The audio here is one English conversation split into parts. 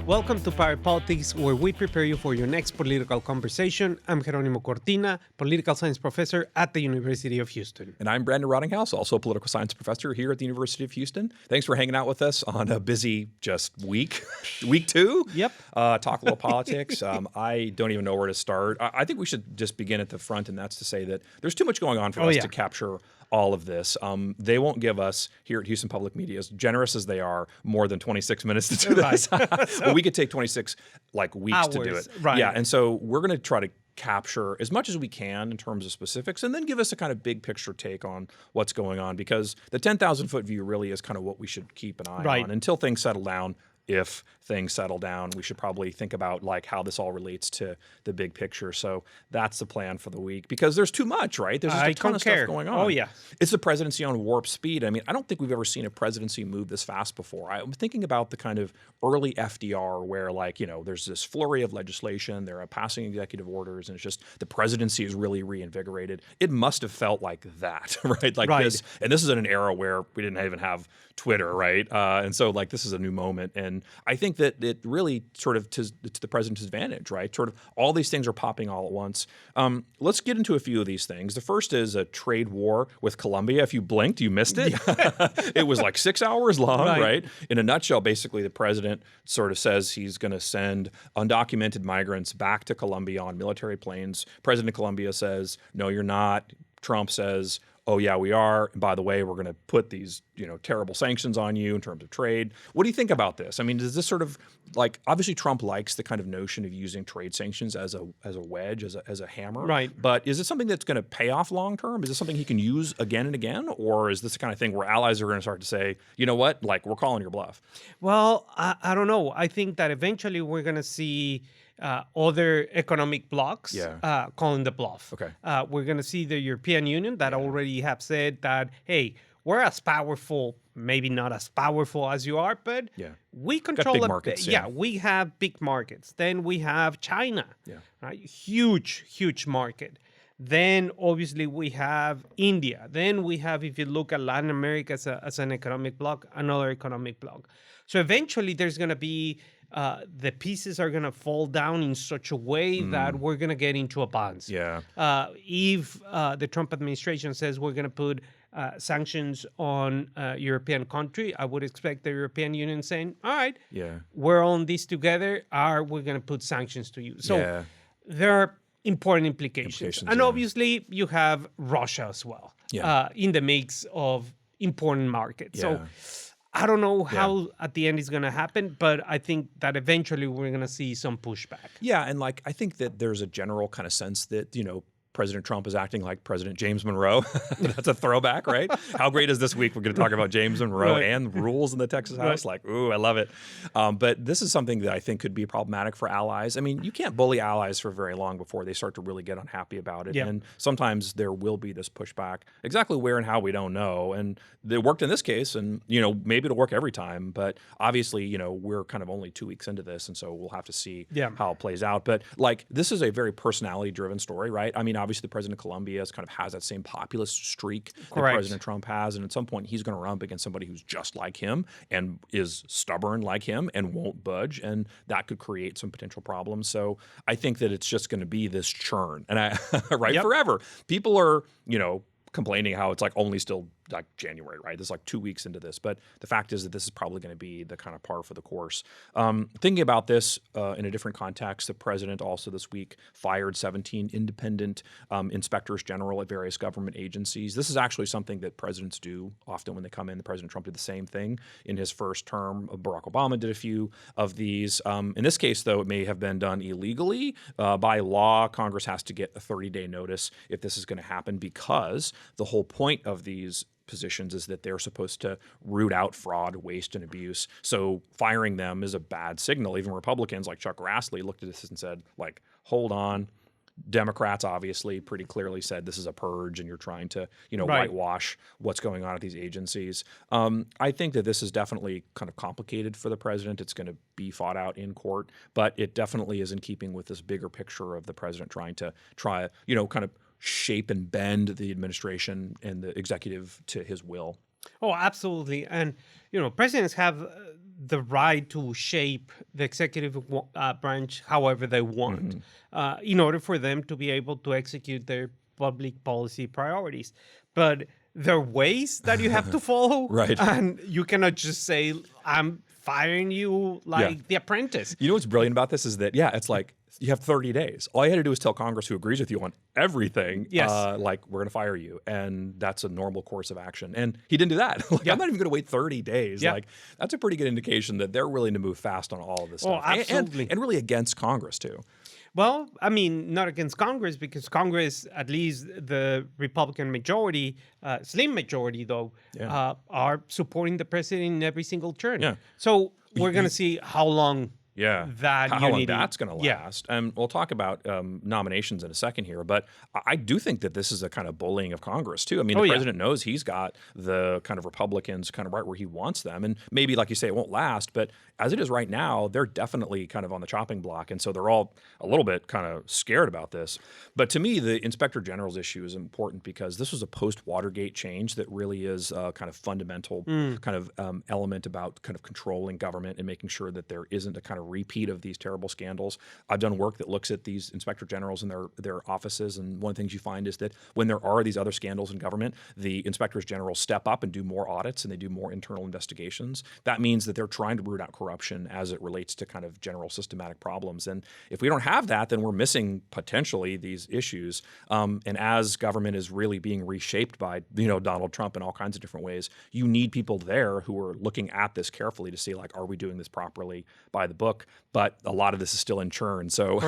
Welcome to Power Politics, where we prepare you for your next political conversation. I'm Jeronimo Cortina, political science professor at the University of Houston. And I'm Brandon Rottinghaus, also a political science professor here at the University of Houston. Thanks for hanging out with us on a busy just week. Week 2? Yep. Talk a little politics. I don't even know where to start. I think we should just begin at the front, and that's to say that there's too much going on for us to capture all of this. They won't give us, here at Houston Public Media, as generous as they are, more than 26 minutes to do this. Well, we could take 26 weeks hours, to do it. Right. Yeah, and so we're going to try to capture as much as we can in terms of specifics, and then give us a kind of big picture take on what's going on, because the 10,000-foot view really is kind of what we should keep an eye on until things settle down. If things settle down, we should probably think about how this all relates to the big picture. So that's the plan for the week, because there's too much, right? There's just a ton of stuff going on. Oh, yeah. It's the presidency on warp speed. I mean, I don't think we've ever seen a presidency move this fast before. I'm thinking about the kind of early FDR where, there's this flurry of legislation, there are passing executive orders, and it's just the presidency is really reinvigorated. It must have felt like that, right? This. And this is in an era where we didn't even have Twitter, right? And so, this is a new moment. And I think that it really sort of to the president's advantage, right? Sort of all these things are popping all at once. Let's get into a few of these things. The first is a trade war with Colombia. If you blinked, you missed it. It was 6 hours long, right? In a nutshell, basically, the president sort of says he's going to send undocumented migrants back to Colombia on military planes. President of Colombia says, no, you're not. Trump says, oh, yeah, we are. And by the way, we're going to put these, terrible sanctions on you in terms of trade. What do you think about this? I mean, does this sort of obviously Trump likes the kind of notion of using trade sanctions as a wedge, as a hammer. Right. But is it something that's going to pay off long term? Is it something he can use again and again? Or is this the kind of thing where allies are going to start to say, you know what, we're calling your bluff? Well, I don't know. I think that eventually we're going to see other economic blocs calling the bluff. Okay. We're going to see the European Union that already have said that, hey, we're as powerful, maybe not as powerful as you are, but we control big markets. We have big markets. Then we have China, right? Huge market. Then obviously we have India. Then we have, if you look at Latin America as an economic bloc, another economic bloc. So eventually there's going to be the pieces are going to fall down in such a way that we're going to get into a balance. Yeah. If the Trump administration says we're going to put sanctions on a European country, I would expect the European Union saying, all right, we're on this together, we're going to put sanctions to you. So there are important implications. And obviously you have Russia as well in the mix of important markets. So I don't know how at the end it's going to happen, but I think that eventually we're going to see some pushback. Yeah, and I think that there's a general kind of sense that, President Trump is acting like President James Monroe. That's a throwback, right? How great is this week? We're going to talk about James Monroe and rules in the Texas House. Ooh, I love it. But this is something that I think could be problematic for allies. I mean, you can't bully allies for very long before they start to really get unhappy about it. And sometimes there will be this pushback. Exactly where and how, we don't know. And it worked in this case, and, maybe it'll work every time. But obviously, we're kind of only 2 weeks into this, and so we'll have to see how it plays out. But, this is a very personality-driven story, right? I mean, obviously, the president of Colombia has that same populist streak that President Trump has. And at some point, he's going to run up against somebody who's just like him and is stubborn like him and won't budge. And that could create some potential problems. So I think that it's just going to be this churn. And forever. People are, complaining how it's only still January, right? This is 2 weeks into this. But the fact is that this is probably going to be the kind of par for the course. Thinking about this in a different context, the president also this week fired 17 independent inspectors general at various government agencies. This is actually something that presidents do often when they come in. The President Trump did the same thing in his first term. Barack Obama did a few of these. In this case, though, it may have been done illegally. By law, Congress has to get a 30-day notice if this is going to happen, because the whole point of these positions is that they're supposed to root out fraud, waste, and abuse. So firing them is a bad signal. Even Republicans like Chuck Grassley looked at this and said, hold on, Democrats obviously pretty clearly said this is a purge and you're trying to, Right. whitewash what's going on at these agencies. I think that this is definitely kind of complicated for the president. It's going to be fought out in court, but it definitely is in keeping with this bigger picture of the president trying to kind of shape and bend the administration and the executive to his will. Oh, absolutely. And, presidents have the right to shape the executive branch however they want in order for them to be able to execute their public policy priorities. But there are ways that you have to follow. Right. And you cannot just say, I'm firing you like The Apprentice. You know what's brilliant about this is that, it's like you have 30 days. All you had to do is tell Congress who agrees with you on everything, Yes. like we're going to fire you. And that's a normal course of action. And he didn't do that. I'm not even going to wait 30 days. Yeah. Like that's a pretty good indication that they're willing to move fast on all of this stuff. Absolutely. And really against Congress too. Well, I mean, not against Congress, because Congress, at least the Republican majority, slim majority though, are supporting the president in every single turn. Yeah. So we're going to see how long that how long unity, that's going to last. And we'll talk about nominations in a second here, but I do think that this is a kind of bullying of Congress too. I mean, the president knows he's got the kind of Republicans kind of right where he wants them, and maybe, like you say, it won't last, but as it is right now, they're definitely kind of on the chopping block, and so they're all a little bit kind of scared about this. But to me, the Inspector General's issue is important because this was a post-Watergate change that really is a kind of fundamental kind of element about kind of controlling government and making sure that there isn't a kind of repeat of these terrible scandals. I've done work that looks at these inspector generals and their offices, and one of the things you find is that when there are these other scandals in government, the inspectors general step up and do more audits and they do more internal investigations. That means that they're trying to root out corruption as it relates to kind of general systematic problems. And if we don't have that, then we're missing potentially these issues. And as government is really being reshaped by Donald Trump in all kinds of different ways, you need people there who are looking at this carefully to see, like, are we doing this properly by the book? But a lot of this is still in churn, so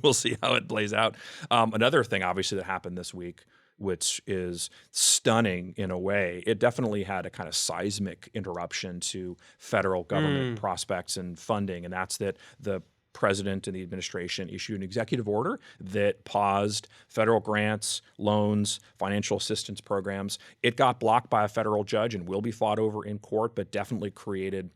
we'll see how it plays out. Another thing, obviously, that happened this week, which is stunning in a way, it definitely had a kind of seismic interruption to federal government prospects and funding, and that's that the president and the administration issued an executive order that paused federal grants, loans, financial assistance programs. It got blocked by a federal judge and will be fought over in court, but definitely created,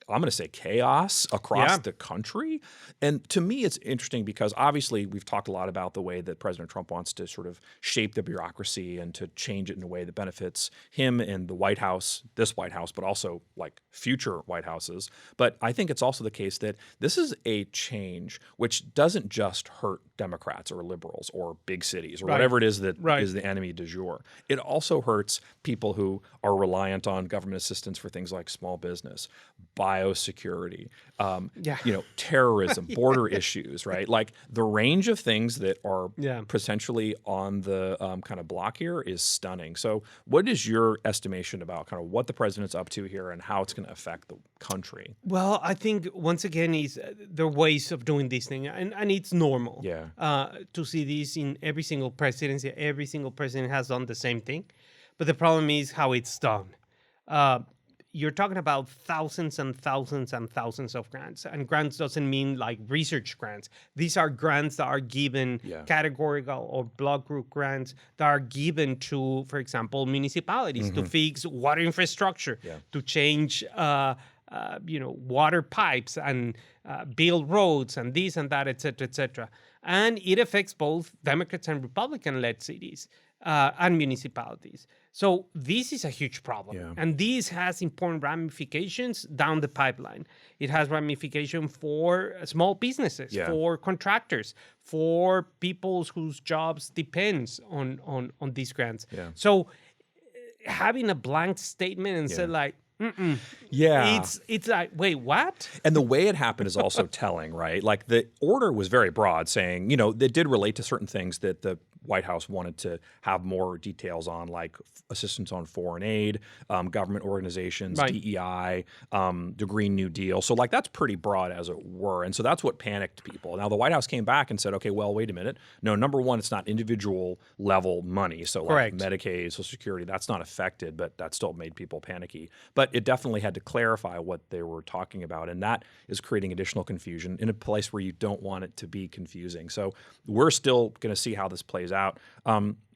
I'm going to say, chaos across the country. And to me, it's interesting because obviously we've talked a lot about the way that President Trump wants to sort of shape the bureaucracy and to change it in a way that benefits him and the White House, this White House, but also like future White Houses. But I think it's also the case that this is a change which doesn't just hurt Democrats or liberals or big cities or whatever it is that is the enemy du jour. It also hurts people who are reliant on government assistance for things like small business, biosecurity, terrorism, border issues, right? Like the range of things that are potentially on the kind of block here is stunning. So what is your estimation about kind of what the president's up to here and how it's going to affect the country? Well, I think once again, there are ways of doing this thing, and it's normal to see this in every single presidency. Every single president has done the same thing. But the problem is how it's done. You're talking about thousands and thousands and thousands of grants. And grants doesn't mean like research grants. These are grants that are given, categorical or block group grants that are given to, for example, municipalities to fix water infrastructure, to change water pipes and build roads and this and that, et cetera, et cetera. And it affects both Democrats and Republican-led cities and municipalities. So this is a huge problem. And this has important ramifications down the pipeline. It has ramification for small businesses, for contractors, for people whose jobs depends on these grants. So having a blank statement and say like, it's like, wait, what? And the way it happened is also telling, right? Like the order was very broad, saying, it did relate to certain things that the White House wanted to have more details on like assistance on foreign aid, government organizations, Right. DEI, the Green New Deal. So like that's pretty broad as it were. And so that's what panicked people. Now the White House came back and said, okay, well, wait a minute. No, number one, it's not individual level money. So like Medicaid, Social Security, that's not affected, but that still made people panicky. But it definitely had to clarify what they were talking about. And that is creating additional confusion in a place where you don't want it to be confusing. So we're still going to see how this plays out.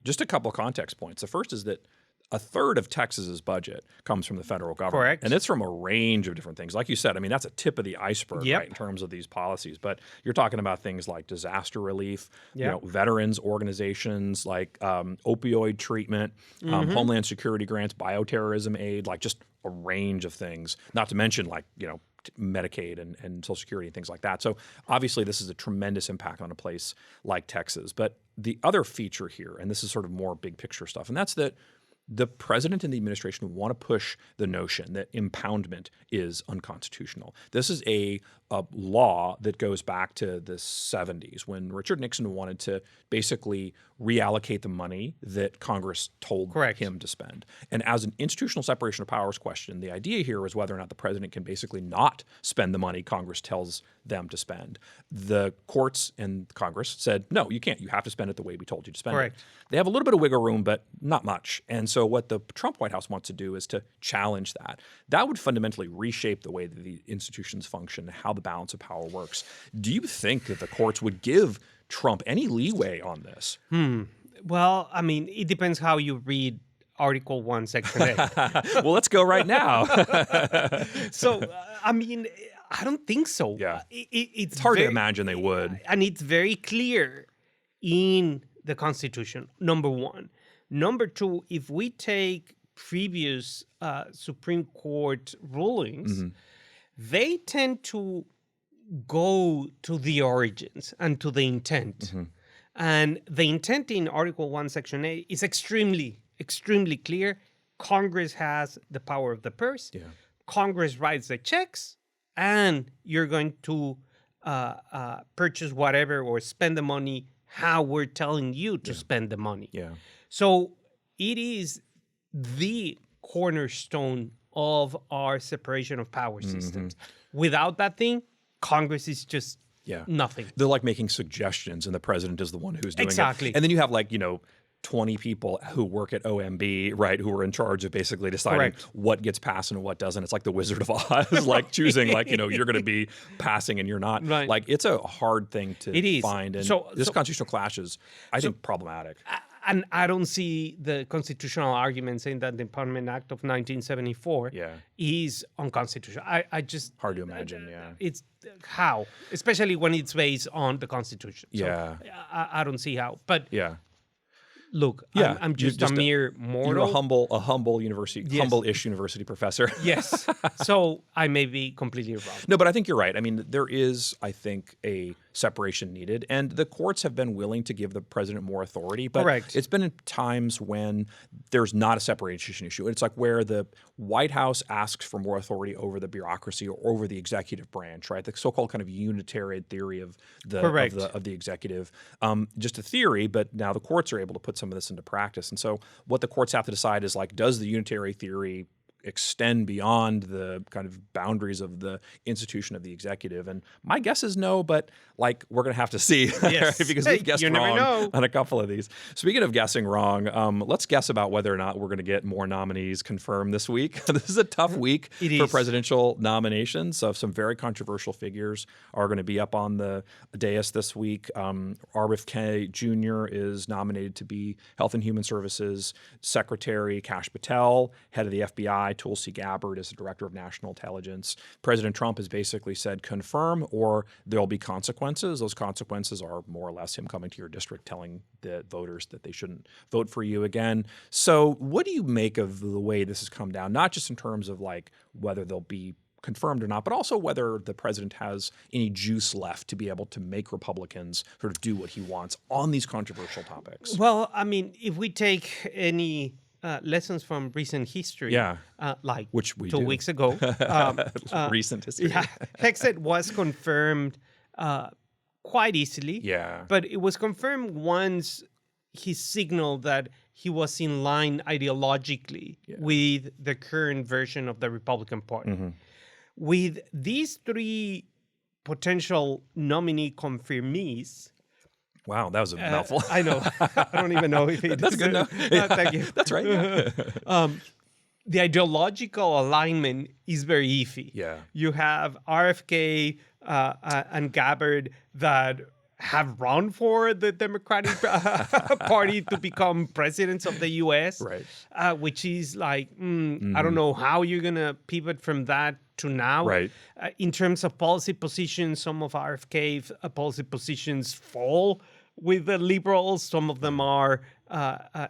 Just a couple of context points. The first is that a third of Texas's budget comes from the federal government. Correct. And it's from a range of different things. Like you said, I mean, that's a tip of the iceberg, right, in terms of these policies. But you're talking about things like disaster relief, you know, veterans organizations, like opioid treatment, Homeland Security grants, bioterrorism aid, like just a range of things, not to mention like, you know, Medicaid and Social Security and things like that. So obviously this is a tremendous impact on a place like Texas. But the other feature here, and this is sort of more big picture stuff, and that's that the president and the administration want to push the notion that impoundment is unconstitutional. This is a law that goes back to the 70s when Richard Nixon wanted to basically reallocate the money that Congress told him to spend. And as an institutional separation of powers question, the idea here is whether or not the president can basically not spend the money Congress tells them to spend. The courts and Congress said, no, you can't. You have to spend it the way we told you to spend it. They have a little bit of wiggle room, but not much. And so what the Trump White House wants to do is to challenge that. That would fundamentally reshape the way that the institutions function, how the balance of power works. Do you think that the courts would give Trump any leeway on this? Well, I mean, it depends how you read Article 1, Section 8. Well, let's go right now. So, I mean, I don't think so. Yeah. It's hard to imagine they would. And it's very clear in the Constitution, number one. Number two, if we take previous Supreme Court rulings, they tend to go to the origins and to the intent. And the intent in Article 1, Section 8 is extremely clear. Congress has the power of the purse. Congress writes the checks, and you're going to purchase whatever or spend the money how we're telling you to spend the money. So it is the cornerstone of our separation of power systems. Without that thing, Congress is just nothing. They're like making suggestions, and the president is the one who's doing Exactly. it. And then you have like, you know, 20 people who work at OMB, right, who are in charge of basically deciding what gets passed and what doesn't. It's like the Wizard of Oz, like choosing, like, you know, you're going to be passing and you're not. Like, it's a hard thing to find. And this constitutional clash is, I think, problematic. And I don't see the constitutional argument saying that the Impoundment Act of 1974 is unconstitutional. I just... Hard to imagine, It's how? Especially when it's based on the Constitution. So I don't see how. But look, I'm just a mere mortal. You're a humble university, humble-ish university professor. Yes. So I may be completely wrong. No, but I think you're right. I mean, there is, I think, a separation needed. And the courts have been willing to give the president more authority. But it's been in times when there's not a separation issue. It's like where the White House asks for more authority over the bureaucracy or over the executive branch, right? The so-called kind of unitarian theory of the executive. Just a theory, but now the courts are able to put some of this into practice. And so what the courts have to decide is like, does the unitary theory extend beyond the kind of boundaries of the institution of the executive? And my guess is no, but like we're going to have to see because we've guessed wrong on a couple of these. Speaking of guessing wrong, let's guess about whether or not we're going to get more nominees confirmed this week. This is a tough week for presidential nominations. So some very controversial figures are going to be up on the dais this week. RFK Jr. is nominated to be Health and Human Services Secretary. Kash Patel, head of the FBI. Tulsi Gabbard is the director of national intelligence. President Trump has basically said confirm or there'll be consequences. Those consequences are more or less him coming to your district telling the voters that they shouldn't vote for you again. So what do you make of the way this has come down, not just in terms of like whether they'll be confirmed or not, but also whether the president has any juice left to be able to make Republicans sort of do what he wants on these controversial topics? Well, I mean, if we take any lessons from recent history, like which we 2 weeks ago. Recent history. Hexet was confirmed quite easily. But it was confirmed once he signaled that he was in line ideologically with the current version of the Republican Party. With these three potential nominee confirmees. Wow, that was a mouthful. I know. I don't even know if it That's is good. No. Thank you. That's right. The ideological alignment is very iffy. Yeah. You have RFK and Gabbard that have run for the Democratic Party to become presidents of the U.S., Right. Which is like, I don't know how you're going to pivot from that to now. Right. In terms of policy positions, some of RFK policy positions fall with the liberals. Some of them are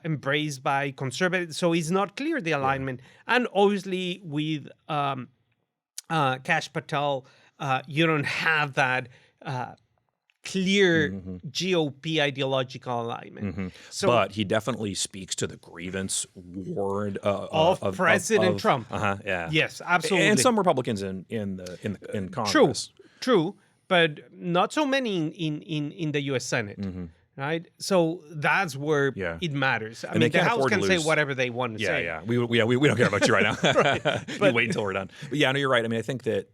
embraced by conservatives. So it's not clear, the alignment. And obviously with Kash Patel, you don't have that clear GOP ideological alignment. So, but he definitely speaks to the grievance ward of President Trump. Yeah. Yes, absolutely. And some Republicans in Congress. True, but not so many in the U.S. Senate. Right, so that's where it matters. I mean, the House can say whatever they want to say. We don't care about you right now. But wait until we're done. But yeah, no, you're right. I mean, I think that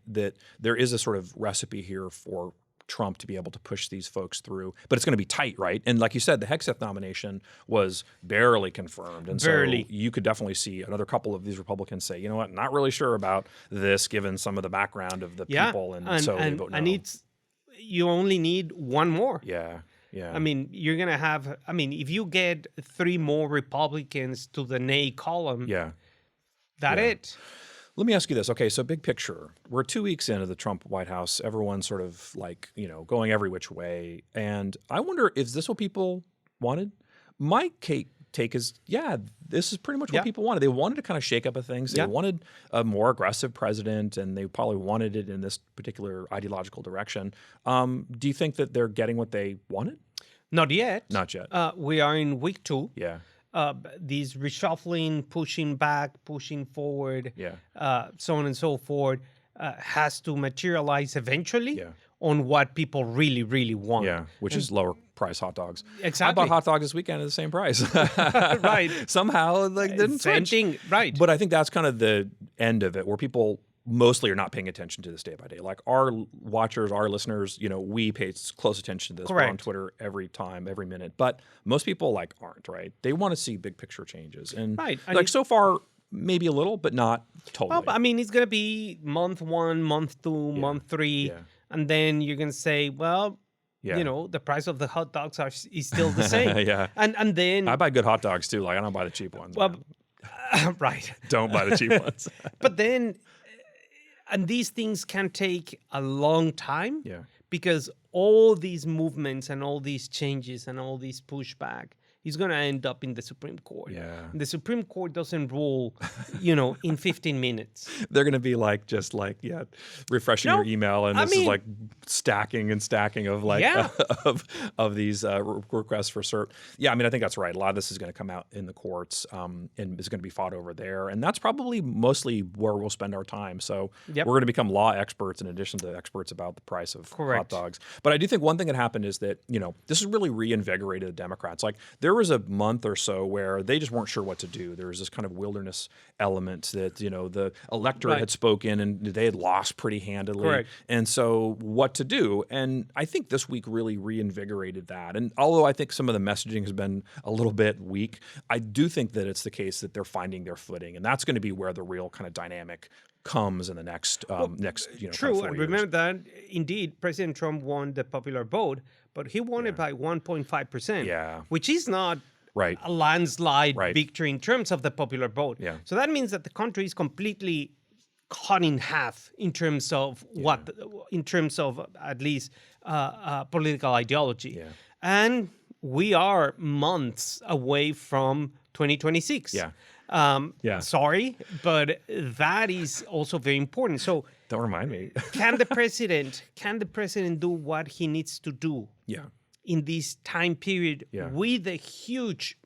there is a sort of recipe here for Trump to be able to push these folks through, but it's going to be tight, right? And like you said, the Hegseth nomination was barely confirmed, and so you could definitely see another couple of these Republicans say, you know what, not really sure about this, given some of the background of the people, and so they vote no. And you only need one more. Yeah. I mean, you're going to have, if you get 3 more Republicans to the nay column, that's it. Let me ask you this. Okay, so big picture. We're 2 weeks into the Trump White House. Everyone's sort of like, going every which way. And I wonder, is this what people wanted? My take is, this is pretty much what people wanted. They wanted to kind of shake up things. They wanted a more aggressive president, and they probably wanted it in this particular ideological direction. Do you think that they're getting what they wanted? Not yet. Not yet. We are in week 2. Yeah. These reshuffling, pushing back, pushing forward, so on and so forth, has to materialize eventually on what people really, really want. Yeah, which is lower price hot dogs. Exactly. I bought hot dogs this weekend at the same price. Right. Somehow, didn't Same switch. thing, right. But I think that's kind of the end of it, where people mostly are not paying attention to this day by day. Like our watchers, our listeners, we pay close attention to this. Correct. We're on Twitter every time, every minute. But most people aren't, right? They want to see big picture changes. And so far, maybe a little, but not totally. Well, it's going to be month 1, month 2, month 3. And then you're going to say, well, the price of the hot dogs is still the same. And then I buy good hot dogs too. I don't buy the cheap ones. Well, right. Don't buy the cheap ones. But then, and these things can take a long time because all these movements and all these changes and all these pushback is going to end up in the Supreme Court. Yeah. The Supreme Court doesn't rule, in 15 minutes. They're going to be refreshing your email, and this is stacking and stacking of of these requests for cert. Yeah, I think that's right. A lot of this is going to come out in the courts, and is going to be fought over there, and that's probably mostly where we'll spend our time. So we're going to become law experts in addition to experts about the price of hot dogs. But I do think one thing that happened is that this has really reinvigorated the Democrats. There was a month or so where they just weren't sure what to do. There was this kind of wilderness element that, the electorate had spoken and they had lost pretty handily. Correct. And so what to do? And I think this week really reinvigorated that. And although I think some of the messaging has been a little bit weak, I do think that it's the case that they're finding their footing. And that's going to be where the real kind of dynamic comes in the next true. and remember that indeed President Trump won the popular vote, but he won it by 1.5%, which is not a landslide victory in terms of the popular vote. So that means that the country is completely cut in half in terms of in terms of at least political ideology. And we are months away from 2026. Sorry, but that is also very important. So don't remind me. Can the president do what he needs to do in this time period with the huge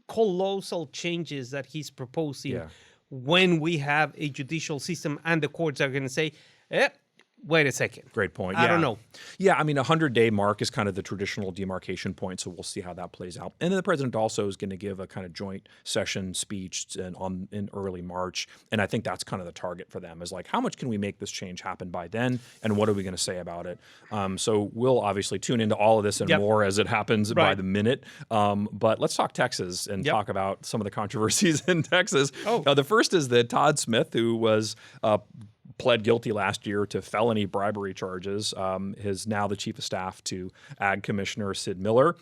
colossal changes that he's proposing when we have a judicial system and the courts are going to say, wait a second. Great point. I don't know. Yeah, I mean, a 100-day mark is kind of the traditional demarcation point, so we'll see how that plays out. And then the president also is going to give a kind of joint session speech in early March, and I think that's kind of the target for them is like, how much can we make this change happen by then, and what are we going to say about it? So we'll obviously tune into all of this and more as it happens by the minute. But let's talk Texas and talk about some of the controversies in Texas. The first is that Todd Smith, who was pled guilty last year to felony bribery charges, is now the chief of staff to Ag Commissioner Sid Miller.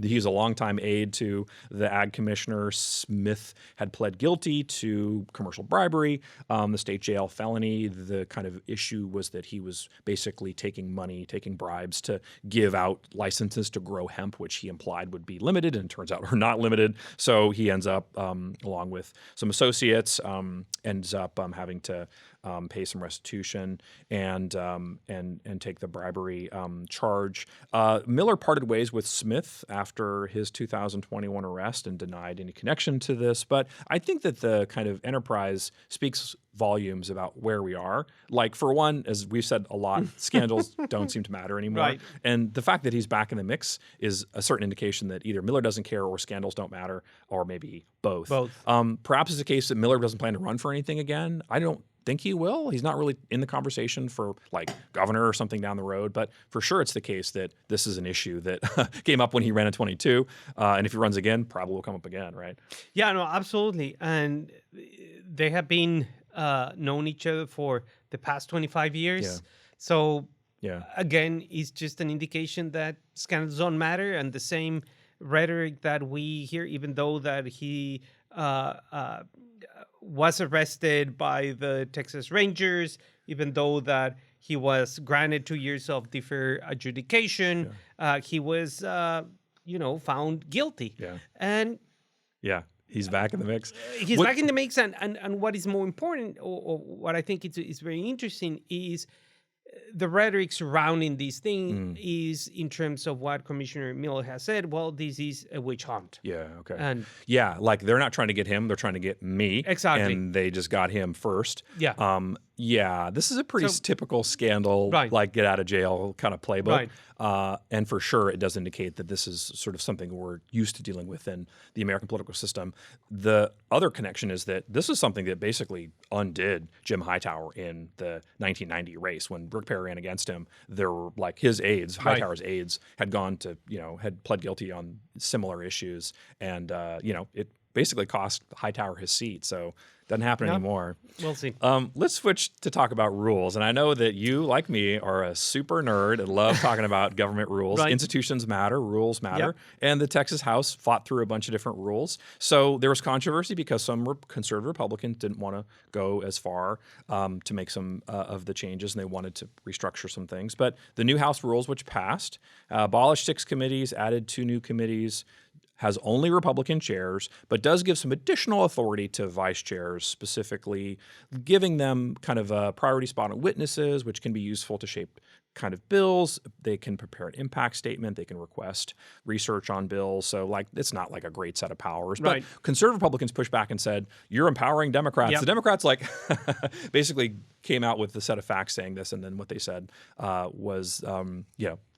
He's a longtime aide to the Ag Commissioner. Smith had pled guilty to commercial bribery, the state jail felony. The kind of issue was that he was basically taking bribes to give out licenses to grow hemp, which he implied would be limited, and it turns out are not limited. So he ends up, along with some associates, ends up having to pay some restitution and take the bribery charge. Miller parted ways with Smith after his 2021 arrest and denied any connection to this. But I think that the kind of enterprise speaks volumes about where we are. Like, for one, as we've said a lot, scandals don't seem to matter anymore. Right. And the fact that he's back in the mix is a certain indication that either Miller doesn't care or scandals don't matter, or maybe both. Perhaps it's the case that Miller doesn't plan to run for anything again. I don't think he will. He's not really in the conversation for like governor or something down the road, but for sure it's the case that this is an issue that came up when he ran in 22. And if he runs again, probably will come up again, right? Yeah, no, absolutely. And they have been known each other for the past 25 years. Yeah. So again, it's just an indication that scandals don't matter, and the same rhetoric that we hear, even though that he was arrested by the Texas Rangers, even though that he was granted 2 years of deferred adjudication, he was, found guilty. And he's back in the mix. He's back in the mix, and what is more important, or what I think is very interesting, is the rhetoric surrounding this thing is in terms of what Commissioner Miller has said. Well, this is a witch hunt. Yeah, okay. And like they're not trying to get him, they're trying to get me. Exactly. And they just got him first. Yeah. This is a pretty typical scandal, like get out of jail kind of playbook. And for sure, it does indicate that this is sort of something we're used to dealing with in the American political system. The other connection is that this is something that basically undid Jim Hightower in the 1990 race. When Rick Perry ran against him, there were like his aides, Hightower's aides, had gone to, had pled guilty on similar issues. And, it basically cost Hightower his seat. So doesn't happen anymore. We'll see. Let's switch to talk about rules. And I know that you, like me, are a super nerd and love talking about government rules. Institutions matter, rules matter. And the Texas House fought through a bunch of different rules. So there was controversy because some conservative Republicans didn't want to go as far to make some of the changes, and they wanted to restructure some things. But the new House rules, which passed, abolished 6 committees, added 2 new committees, has only Republican chairs, but does give some additional authority to vice chairs, specifically giving them kind of a priority spot on witnesses, which can be useful to shape kind of bills. They can prepare an impact statement. They can request research on bills. So it's not like a great set of powers. But conservative Republicans pushed back and said, you're empowering Democrats. The Democrats basically came out with the set of facts saying this, and then what they said was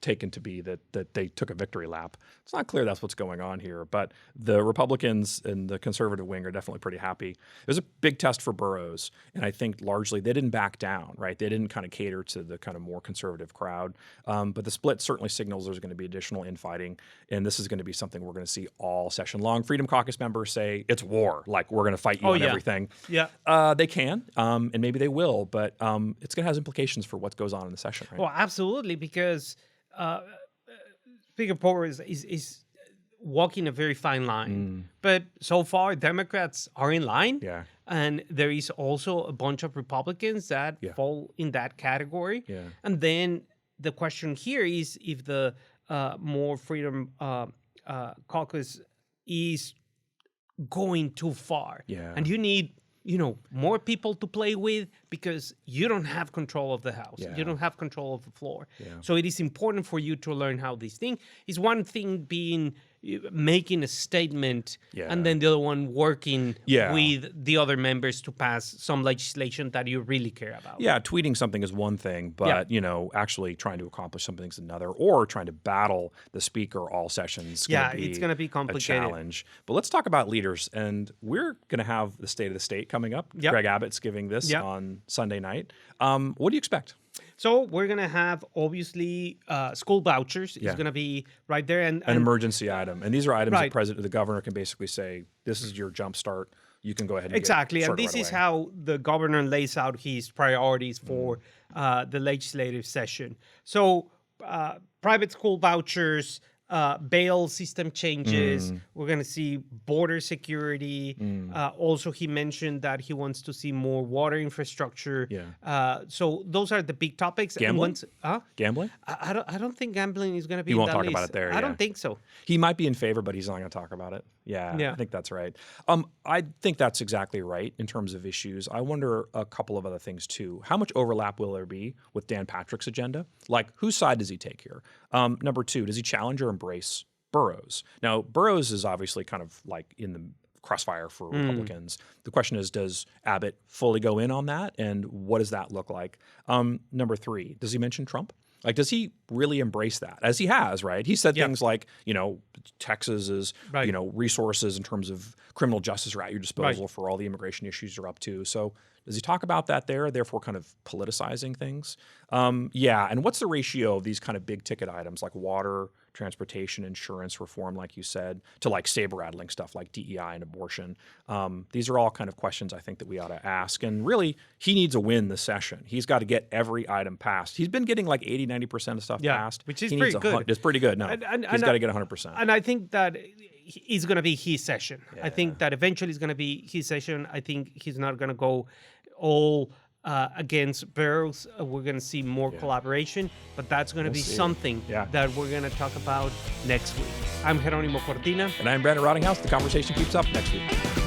taken to be that they took a victory lap. It's not clear that's what's going on here, but the Republicans and the conservative wing are definitely pretty happy. It was a big test for Burrows, and I think largely they didn't back down, right? They didn't kind of cater to the kind of more conservative crowd, but the split certainly signals there's going to be additional infighting, and this is going to be something we're going to see all session long. Freedom Caucus members say it's war, like we're going to fight you on everything. They can, and maybe they will, but it's going to have implications for what goes on in the session, right? Well, absolutely, because Speaker Powers is walking a very fine line. But so far, Democrats are in line. And there is also a bunch of Republicans that fall in that category. And then the question here is if the more Freedom Caucus is going too far. And you need more people to play with because you don't have control of the House. Yeah. You don't have control of the floor. Yeah. So it is important for you to learn how these things. It's one thing making a statement and then the other one working with the other members to pass some legislation that you really care about. Yeah, tweeting something is one thing, but actually trying to accomplish something is another, or trying to battle the speaker all sessions. It's going to be complicated. A challenge. But let's talk about leaders, and we're going to have the State of the State coming up. Greg Abbott's giving this on Sunday night. What do you expect? So we're going to have, obviously, school vouchers is going to be right there. And an emergency item. And these are items the governor can basically say, this is your jump start. You can go ahead and exactly. And this is how the governor lays out his priorities for the legislative session. So private school vouchers, bail system changes. We're going to see border security. Also, he mentioned that he wants to see more water infrastructure. So those are the big topics. Gambling? Gambling? I don't think gambling is going to be. He won't in that talk list. about it there. I don't think so. He might be in favor, but he's not going to talk about it. I think that's right. I think that's exactly right in terms of issues. I wonder a couple of other things too. How much overlap will there be with Dan Patrick's agenda? Like, whose side does he take here? Number two, does he challenge or embrace Burrows? Now, Burrows is obviously kind of like in the crossfire for Republicans. The question is, does Abbott fully go in on that? And what does that look like? Number three, does he mention Trump? Like, does he really embrace that? As he has, right? He said things like, Texas is, resources in terms of criminal justice are at your disposal for all the immigration issues you're up to. So does he talk about that there, therefore kind of politicizing things? And what's the ratio of these kind of big ticket items like water, transportation, insurance reform, like you said, to like saber-rattling stuff like DEI and abortion? These are all kind of questions I think that we ought to ask. And really, he needs a win this session. He's got to get every item passed. He's been getting like 80, 90% of stuff passed. Which is pretty good. It's pretty good. No, he's got to get 100%. And I think that it's going to be his session. I think that eventually it's going to be his session. I think he's not going to go all against Burrows. We're going to see more collaboration, but that's going to be something that we're going to talk about next week. I'm Jeronimo Cortina. And I'm Brandon Rottinghaus. The conversation keeps up next week.